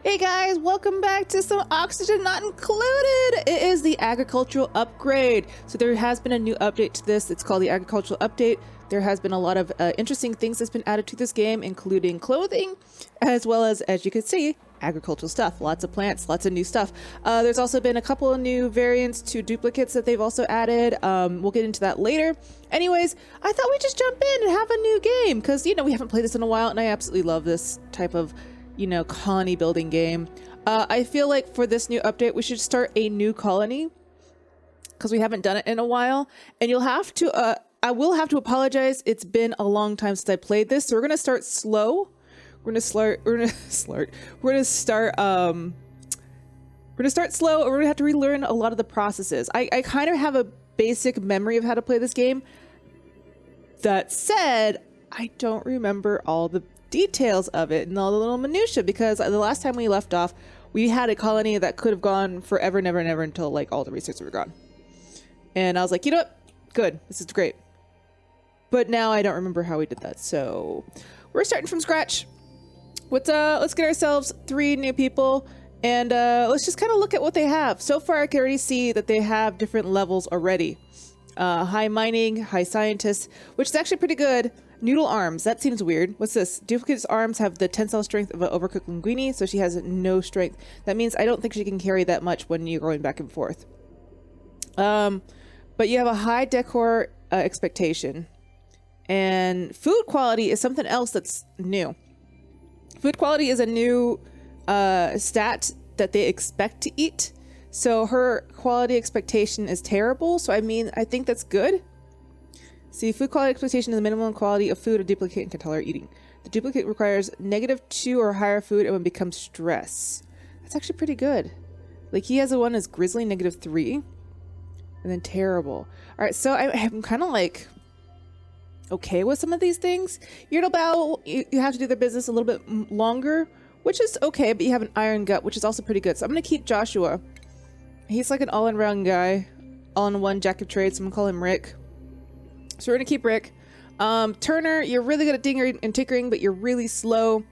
Hey guys, welcome back to some oxygen not included. It is the agricultural upgrade. So there has been a new update to this. It's called the agricultural update. There has been a lot of interesting things that's been added to this game, including clothing, as well as you can see, agricultural stuff. Lots of plants, lots of new stuff. There's also been a couple of new variants to duplicates that they've also added. We'll get into that later. Anyways, I thought we'd just jump in and have a new game because, you know, we haven't played this in a while and I absolutely love this type of, you know, colony building game. I feel like for this new update, we should start a new colony because we haven't done it in a while. And you'll have to, I will have to apologize. It's been a long time since I played this. So we're going to start slow. We're going to start slow. We're going to start slow. We're going to have to relearn a lot of the processes. I kind of have a basic memory of how to play this game. That said, I don't remember all the details of it and all the little minutia because the last time we left off, we had a colony that could have gone forever, never, never until like all the resources were gone. And I was like, you know what? Good. This is great. But now I don't remember how we did that. So we're starting from scratch. Let's get ourselves 3 new people and let's just kind of look at what they have. So far, I can already see that they have different levels already. High mining, high scientist, which is actually pretty good. Noodle arms. That seems weird. What's this? Duplicate's arms have the tensile strength of an overcooked linguine, so she has no strength. That means I don't think she can carry that much when you're going back and forth. But you have a high decor expectation. And food quality is something else that's new. Food quality is a new stat that they expect to eat. So her quality expectation is terrible. So I mean, I think that's good. See, food quality expectation is the minimum quality of food a duplicate can tolerate eating. The duplicate requires -2 or higher food and will become stress. That's actually pretty good. Like he has a one that's grizzly -3 and then terrible. All right, so I'm kind of like okay with some of these things. Bow, you have to do their business a little bit longer, which is okay, but you have an iron gut, which is also pretty good. So I'm going to keep Joshua. He's like an all-in-round guy, all-in-one jack of trades. So I'm going to call him Rick. So we're going to keep Rick. Turner, you're really good at digging and tinkering, but you're really slow.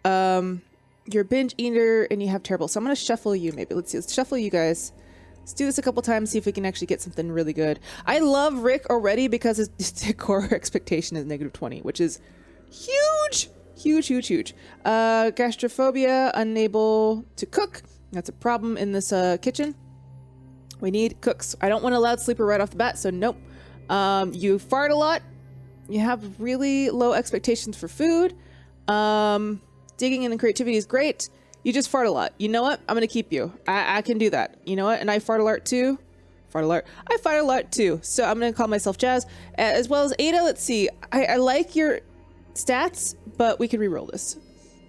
You're a binge eater and you have terrible. So I'm going to shuffle you maybe. Let's see. Let's shuffle you guys. Let's do this a couple times, see if we can actually get something really good. I love Rick already because his decor expectation is -20, which is huge. Huge, huge, huge. Gastrophobia, unable to cook. That's a problem in this kitchen. We need cooks. I don't want a loud sleeper right off the bat, so nope. You fart a lot. You have really low expectations for food. Digging and creativity is great. You just fart a lot. You know what? I'm going to keep you. I can do that. You know what? And I fart a lot too. Fart alert. I fart a lot too. So I'm going to call myself Jazz. As well as Ada. Let's see. I like your stats, but we can reroll this.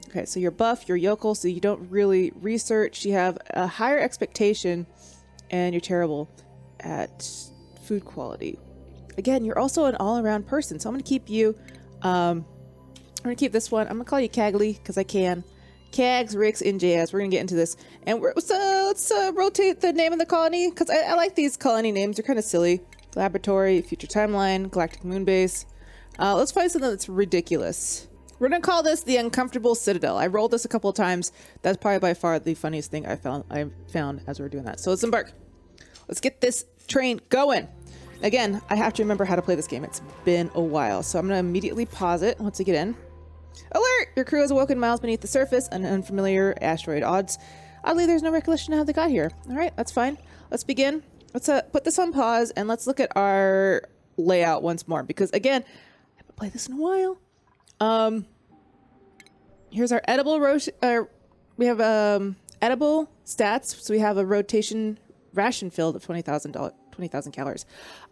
Okay, so you're buff, you're yokel, so you don't really research. You have a higher expectation, and you're terrible at food quality. Again, you're also an all-around person, so I'm going to keep you. I'm going to keep this one. I'm going to call you Cagley, because I can. Cags, Ricks, and Jazz. We're going to get into this. And let's rotate the name of the colony, because I like these colony names. They're kind of silly. Laboratory, Future Timeline, Galactic Moonbase. Let's find something that's ridiculous. We're going to call this the Uncomfortable Citadel. I rolled this a couple of times. That's probably by far the funniest thing I found as we were doing that. So let's embark. Let's get this train going. Again, I have to remember how to play this game. It's been a while. So I'm going to immediately pause it once I get in. Alert! Your crew has awoken miles beneath the surface, an unfamiliar asteroid odds. Oddly, there's no recollection of how they got here. All right, that's fine. Let's begin. Let's put this on pause and let's look at our layout once more. Because again, I haven't played this in a while. Here's our edible we have edible stats. So we have a rotation ration filled of 20,000 calories.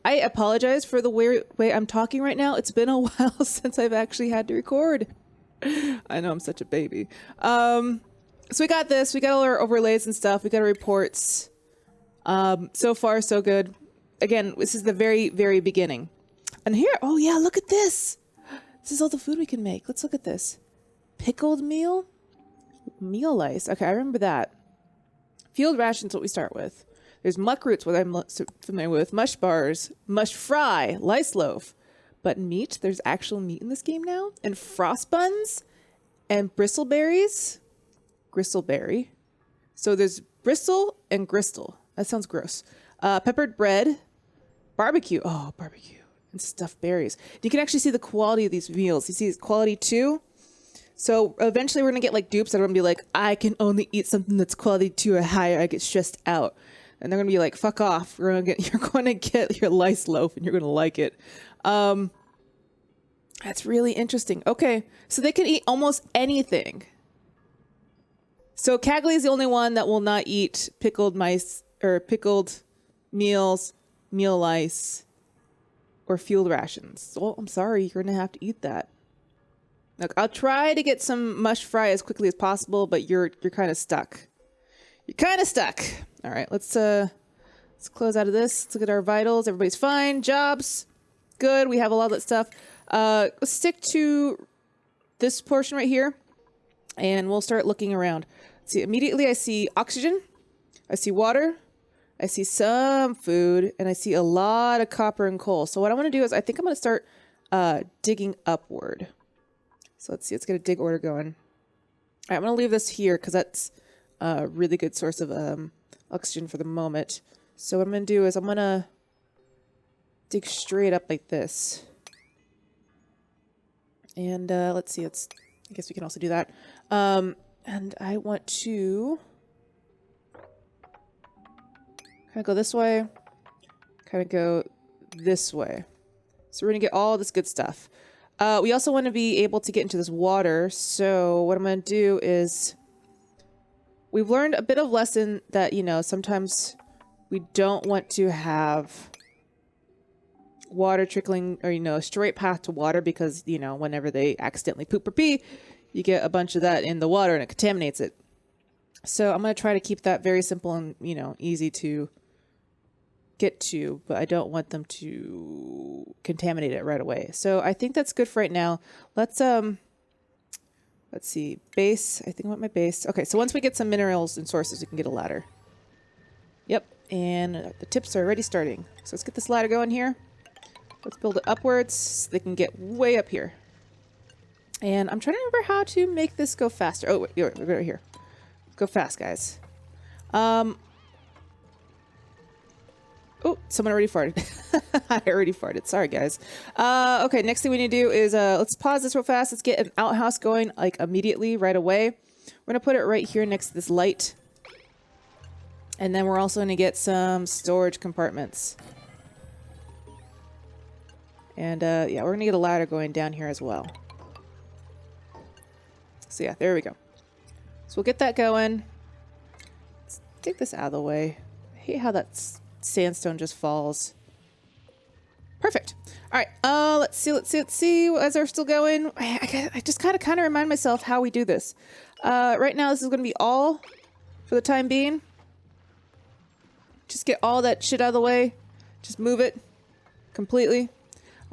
I apologize for the way I'm talking right now. It's been a while since I've actually had to record. I know I'm such a baby. So we got this. We got all our overlays and stuff. We got our reports. So far, so good. Again, this is the very, very beginning. And here, oh yeah, look at this. This is all the food we can make. Let's look at this. Pickled meal? Meal lice. Okay, I remember that. Field rations, what we start with. There's muck roots, what I'm familiar with. Mush bars. Mush fry. Lice loaf. But meat? There's actual meat in this game now? And frost buns? And bristleberries? gristleberry. So there's bristle and gristle. That sounds gross. Peppered bread, barbecue. Oh, barbecue. And stuffed berries. You can actually see the quality of these meals. You see quality 2. So eventually we're going to get like dupes that are going to be like, I can only eat something that's quality 2 or higher. I get stressed out. And they're going to be like, fuck off. You're going to get your lice loaf and you're going to like it. That's really interesting. Okay. So they can eat almost anything. So Cagley is the only one that will not eat pickled mice or pickled meals, meal lice, or field rations. Well, I'm sorry. You're going to have to eat that. Look, I'll try to get some mush fry as quickly as possible, but you're kind of stuck. You're kind of stuck. All right, let's close out of this. Let's look at our vitals. Everybody's fine. Jobs, good. We have a lot of that stuff. Let's stick to this portion right here, and we'll start looking around. See, immediately I see oxygen. I see water. I see some food, and I see a lot of copper and coal. So what I want to do is I think I'm going to start digging upward. So let's see. Let's get a dig order going. All right, I'm going to leave this here because that's a really good source of oxygen for the moment. So what I'm going to do is I'm going to dig straight up like this. And let's see. I guess we can also do that. And I want to kind of go this way, kind of go this way. So we're going to get all this good stuff. We also want to be able to get into this water. So what I'm going to do is we've learned a bit of lesson that, you know, sometimes we don't want to have water trickling or, you know, a straight path to water because, you know, whenever they accidentally poop or pee, you get a bunch of that in the water and it contaminates it. So I'm going to try to keep that very simple and, you know, easy to get to, but I don't want them to contaminate it right away. So I think that's good for right now. Let's see, base. I think I want my base. Okay, so once we get some minerals and sources, we can get a ladder. Yep, and the tips are already starting. So let's get this ladder going here. Let's build it upwards so they can get way up here. And I'm trying to remember how to make this go faster. Oh, wait, we're right here. Go fast, guys. Oh, someone already farted. I already farted. Sorry, guys. Okay, next thing we need to do is let's pause this real fast. Let's get an outhouse going like immediately, right away. We're going to put it right here next to this light. And then we're also going to get some storage compartments. And yeah, we're going to get a ladder going down here as well. So yeah, there we go. So we'll get that going. Let's take this out of the way. I hate how that sandstone just falls. Perfect. All right. Let's see. As we're still going, I just kind of remind myself how we do this. Right now, this is going to be all for the time being. Just get all that shit out of the way. Just move it completely.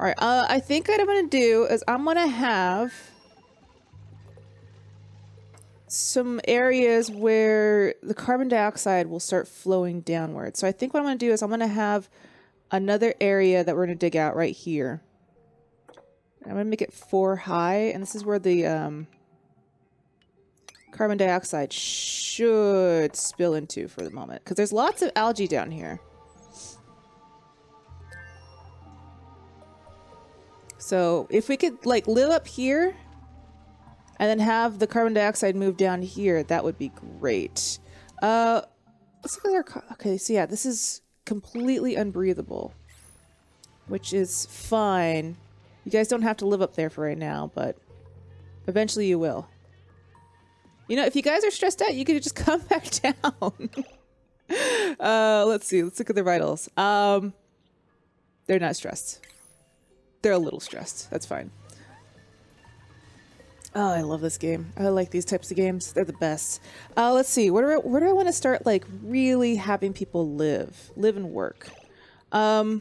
All right. I think what I'm going to do is I'm going to have some areas where the carbon dioxide will start flowing downward. So I think what I'm going to do is I'm going to have another area that we're going to dig out right here. I'm going to make it 4 high, and this is where the carbon dioxide should spill into for the moment, because there's lots of algae down here. So if we could like live up here and then have the carbon dioxide move down here, that would be great. Let's look at our... Okay, so yeah, this is completely unbreathable, which is fine. You guys don't have to live up there for right now, but eventually you will. You know, if you guys are stressed out, you could just come back down. Let's see. Let's look at their vitals. They're not stressed. They're a little stressed. That's fine. Oh, I love this game. I like these types of games. They're the best. Let's see. Where do I want to start, like, really having people live and work? I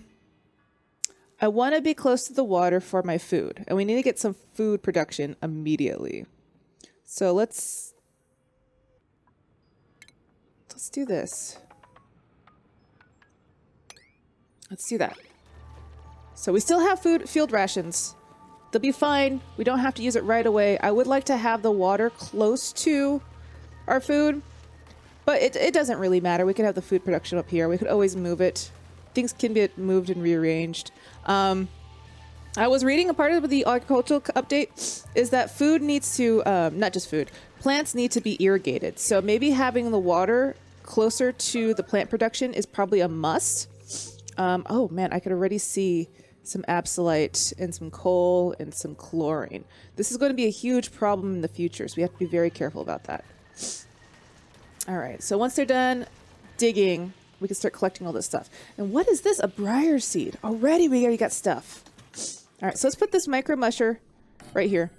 want to be close to the water for my food, and we need to get some food production immediately. So let's do this. Let's do that. So we still have field rations. They'll be fine. We don't have to use it right away. I would like to have the water close to our food. But it doesn't really matter. We could have the food production up here. We could always move it. Things can be moved and rearranged. I was reading a part of the agricultural update is that food needs to, not just food, plants need to be irrigated. So maybe having the water closer to the plant production is probably a must. Oh man, I could already see some absolite and some coal and some chlorine. This is going to be a huge problem in the future, so we have to be very careful about that. All right, so once they're done digging, we can start collecting all this stuff. And what is this? A briar seed. Already we already got stuff. All right, so let's put this micro musher right here.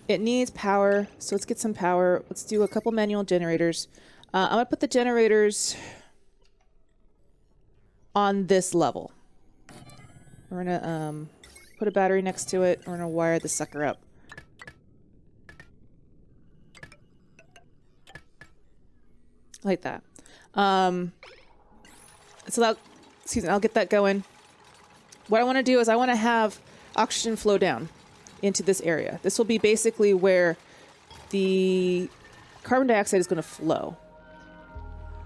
It needs power, so let's get some power. Let's do a couple manual generators. I'm gonna put the generators on this level. We're gonna put a battery next to it. We're gonna wire the sucker up. Like that. So that, excuse me, I'll get that going. What I want to do is I want to have oxygen flow down into this area. This will be basically where the carbon dioxide is going to flow.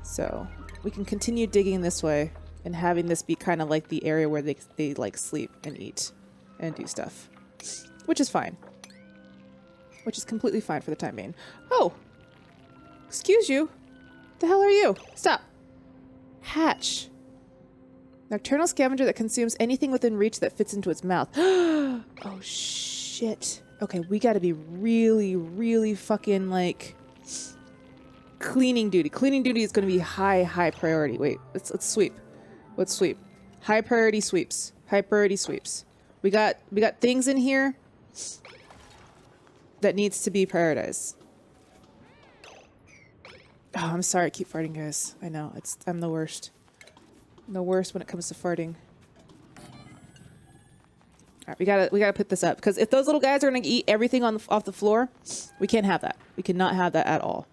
So we can continue digging this way and having this be kind of like the area where they like sleep and eat and do stuff, which is fine. Which is completely fine for the time being. Oh, excuse you. The hell are you? Stop. Hatch. Nocturnal scavenger that consumes anything within reach that fits into its mouth. Oh, shit. Okay, we gotta be really, really fucking, like, cleaning duty. Cleaning duty is gonna be high priority. Wait, let's sweep. Let's sweep. High priority sweeps. High priority sweeps. We got things in here that needs to be prioritized. Oh, I'm sorry I keep farting, guys. I know, I'm the worst. I'm the worst when it comes to farting. Alright, we gotta put this up. Because if those little guys are gonna eat everything off the floor, we can't have that. We cannot have that at all.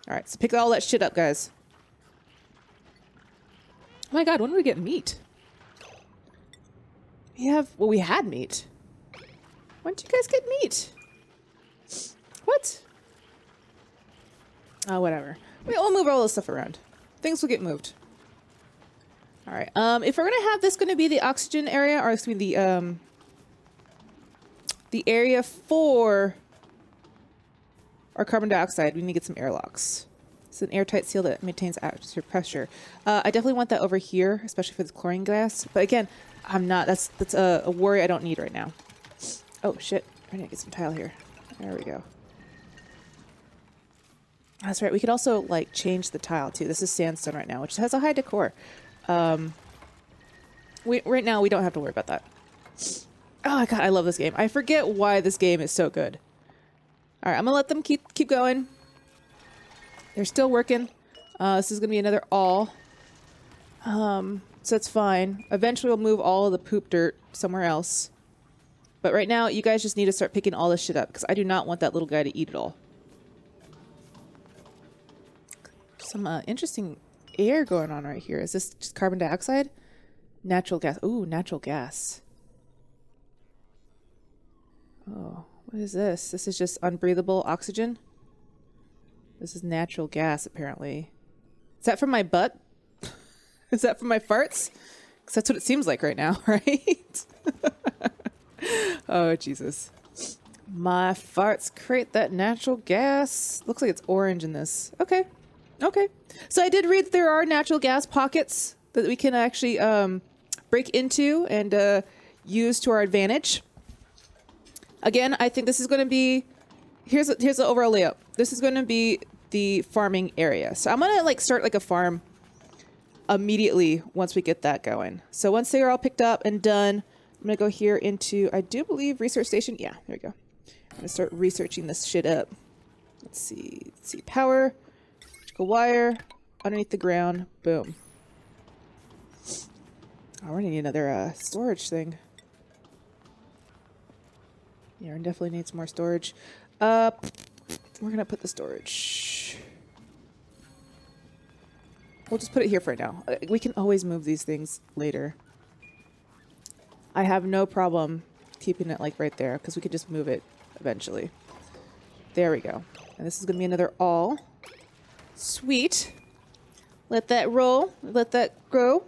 Alright, so pick all that shit up, guys. Oh my god, when did we get meat? We had meat. When did you guys get meat? What? Oh, whatever. We'll move all this stuff around. Things will get moved. All right. If we're gonna have this gonna be the oxygen area, or excuse me, the area for our carbon dioxide, we need to get some airlocks. It's an airtight seal that maintains atmospheric pressure. I definitely want that over here, especially for the chlorine gas. But again, I'm not. That's a worry I don't need right now. Oh shit! I need to get some tile here. There we go. That's right. We could also like change the tile too. This is sandstone right now, which has a high decor. Right now we don't have to worry about that. Oh my god, I love this game. I forget why this game is so good. All right, I'm gonna let them keep going. They're still working. This is gonna be another all. So that's fine. Eventually we'll move all of the poop dirt somewhere else. But right now, you guys just need to start picking all this shit up because I do not want that little guy to eat it all. Some interesting air going on right here. Is this just carbon dioxide? Natural gas. Ooh, natural gas. Oh, what is this? This is just unbreathable oxygen? This is natural gas, apparently. Is that from my butt? Is that from my farts? Because that's what it seems like right now, right? Oh, Jesus. My farts create that natural gas. Looks like it's orange in this. Okay. Okay. So I did read that there are natural gas pockets that we can actually break into and use to our advantage. Again, I think this is going to be... Here's the overall layout. This is going to be the farming area. So I'm going to like start like a farm immediately once we get that going. So once they are all picked up and done, I'm going to go here into, I do believe, research station. Yeah, there we go. I'm going to start researching this shit up. Let's see. Power. Electrical wire. Underneath the ground. Boom. Oh, we're going to need another storage thing. Yeah, we definitely need some more storage. We're going to put the storage. We'll just put it here for now. We can always move these things later. I have no problem keeping it like right there because we could just move it eventually. There we go. And this is going to be another all. Sweet. Let that roll. Let that grow.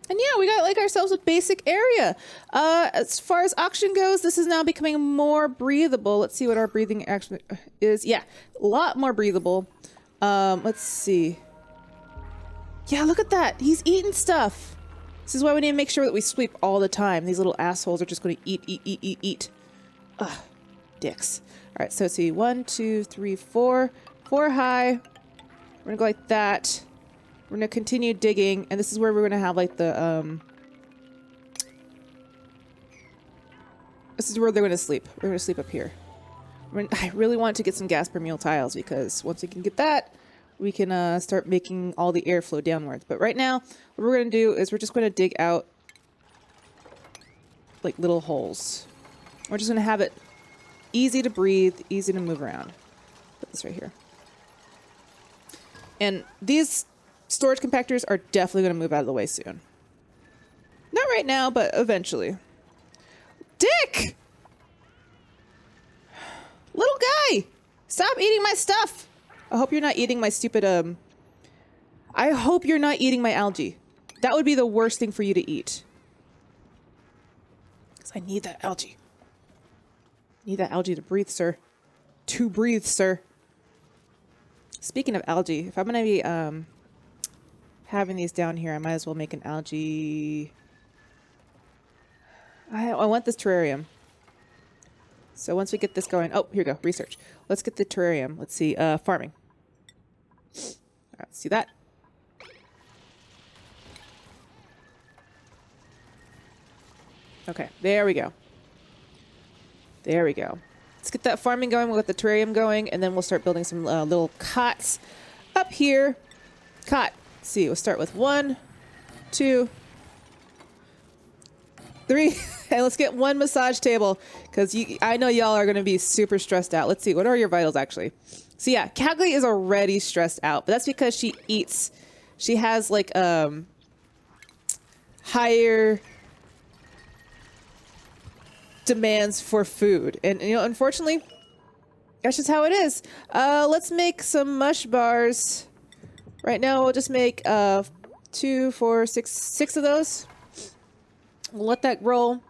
And yeah, we got like ourselves a basic area. As far as oxygen goes, this is now becoming more breathable. Let's see what our breathing actually is. Yeah, a lot more breathable. Let's see. Yeah, look at that. He's eating stuff. This is why we need to make sure that we sweep all the time. These little assholes are just going to eat. Ugh, dicks. All right, so let's see. 1, 2, 3, 4. 4 high. We're going to go like that. We're going to continue digging, and this is where we're going to have, like, the, this is where they're going to sleep. We're going to sleep up here. I really want to get some gas permeable tiles, because once we can get that, we can, start making all the airflow downwards. But right now, what we're going to do is we're just going to dig out, like, little holes. We're just going to have it easy to breathe, easy to move around. Put this right here. And these storage compactors are definitely going to move out of the way soon. Not right now, but eventually. Dick! Little guy! Stop eating my stuff! I hope you're not eating my stupid, I hope you're not eating my algae. That would be the worst thing for you to eat. Because I need that algae. Need that algae to breathe, sir. To breathe, sir. Speaking of algae, if I'm going to be, having these down here, I might as well make an algae. I want this terrarium. So once we get this going, oh, here we go, research. Let's get the terrarium. Let's see, farming. All right, let's see that. Okay, there we go. There we go. Let's get that farming going. We'll get the terrarium going, and then we'll start building some little cots up here. Cot. Let's see, we'll start with 1, 2, 3, and let's get 1 massage table, because I know y'all are going to be super stressed out. Let's see, what are your vitals actually? So yeah, Klei is already stressed out, but that's because she eats. She has like higher demands for food, and you know, unfortunately, that's just how it is. Let's make some mush bars. Right now, we'll just make 2, 4, 6 of those. We'll let that roll.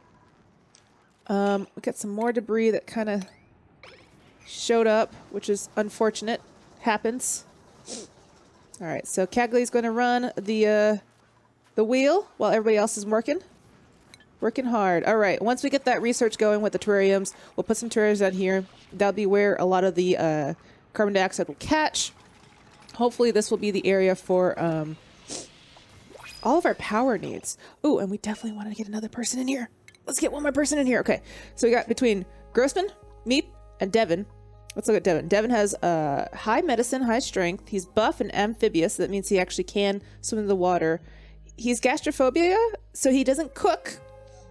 We got some more debris that kind of showed up, which is unfortunate. Happens. All right, so Klei's going to run the wheel while everybody else is working. Working hard. All right, once we get that research going with the terrariums, we'll put some terrariums out here. That'll be where a lot of the carbon dioxide will catch. Hopefully this will be the area for all of our power needs. Oh, and we definitely want to get another person in here. Let's get one more person in here. Okay, so we got between Grossman, Meep, and Devin. Let's look at Devin. Devin has high medicine, high strength. He's buff and amphibious. So that means he actually can swim in the water. He's gastrophobia, so he doesn't cook.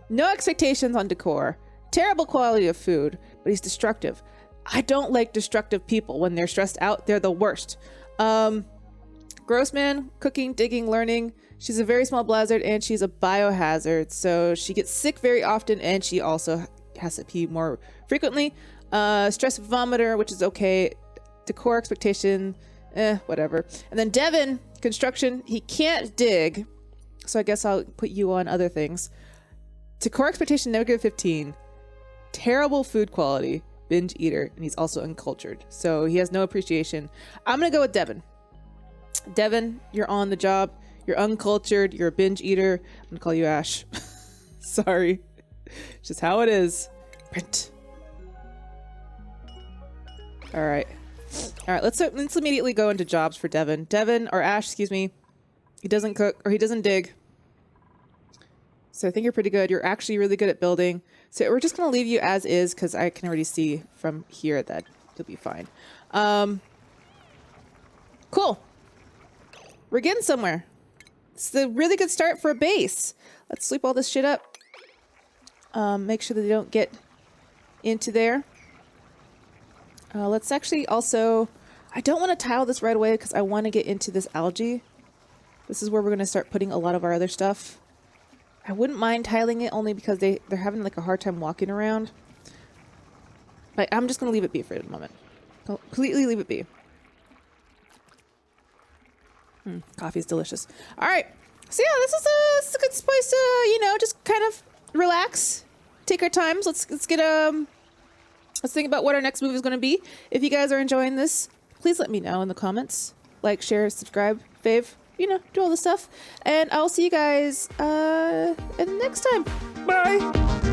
No expectations on decor. Terrible quality of food, but he's destructive. I don't like destructive people. When they're stressed out, they're the worst. Grossman, cooking, digging, learning. She's a very small blizzard, and she's a biohazard, so she gets sick very often, and she also has to pee more frequently. Stress vomiter, which is okay. Decor expectation, whatever. And then Devin, construction. He can't dig, so I guess I'll put you on other things. Decor expectation, -15. Terrible food quality. Binge eater, and he's also uncultured, so he has no appreciation. I'm gonna go with Devin. Devin, you're on the job. You're uncultured. You're a binge eater. I'm gonna call you Ash. Sorry, it's just how it is. Print. All right. Let's immediately go into jobs for Devin. Devin, or Ash, excuse me. He doesn't cook, or he doesn't dig. So I think you're pretty good. You're actually really good at building. So we're just going to leave you as is, because I can already see from here that you'll be fine. Cool. We're getting somewhere. It's a really good start for a base. Let's sweep all this shit up. Make sure that they don't get into there. Let's actually also... I don't want to tile this right away because I want to get into this algae. This is where we're going to start putting a lot of our other stuff. I wouldn't mind tiling it only because they're having like a hard time walking around. But I'm just going to leave it be for the moment. Completely leave it be. Coffee's delicious. All right. So yeah, this is a good place to, you know, just kind of relax, take our times. Let's get let's think about what our next move is going to be. If you guys are enjoying this, please let me know in the comments. Like, share, subscribe, fave, you know, do all the stuff. And I'll see you guys in the next time. Bye.